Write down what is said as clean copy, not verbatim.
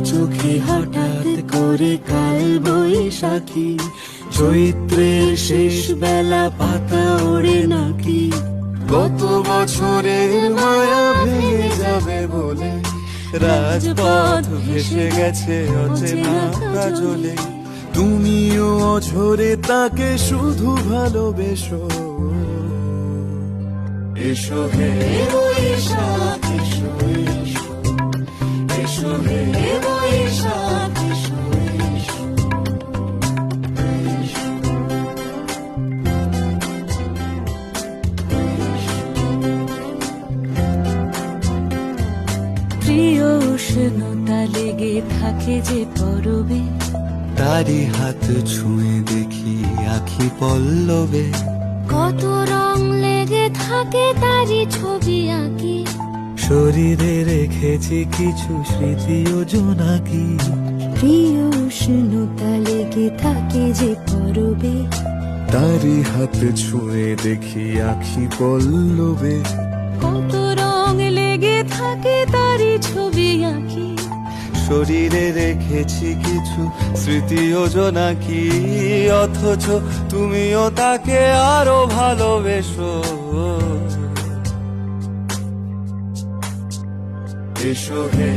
চোখে হঠাৎ করে কাল বৈশাখী, চৈত্রের শেষ বেলা পাতা ওড়ে নাকি, গত বছরের মায়া ভেঙে যাবে বলে রাজপথ ভেসে গেছে অচেনা কাজলে। তুমিও অঝরে তাকে শুধু ভালোবেসো। এসো হে বৈশাখ এসো, এসো এসো হে বৈশাখ এসো, এসো। প্রিয় উষ্ণতা লেগে থাকে যে পরবে, তারি হাত ছুঁয়ে দেখি আখি পল্লবে। কত রং লেগে থাকে তারই ছবি আঁকি, শরীরে রেখেছি কিছু স্মৃতি ও জোনাকি। প্রিয় উষ্ণতা লেগে থাকে যে পরবে, তারি হাত ছুঁয়ে দেখি আখি পল্লবে। কত রং লেগে থাকে তারই ছবি আঁকি, শরীরে রেখেছি কিছু স্মৃতি ও জোনাকি। অথচ তুমিও তাকে আরো ভালোবেসো। এসো হে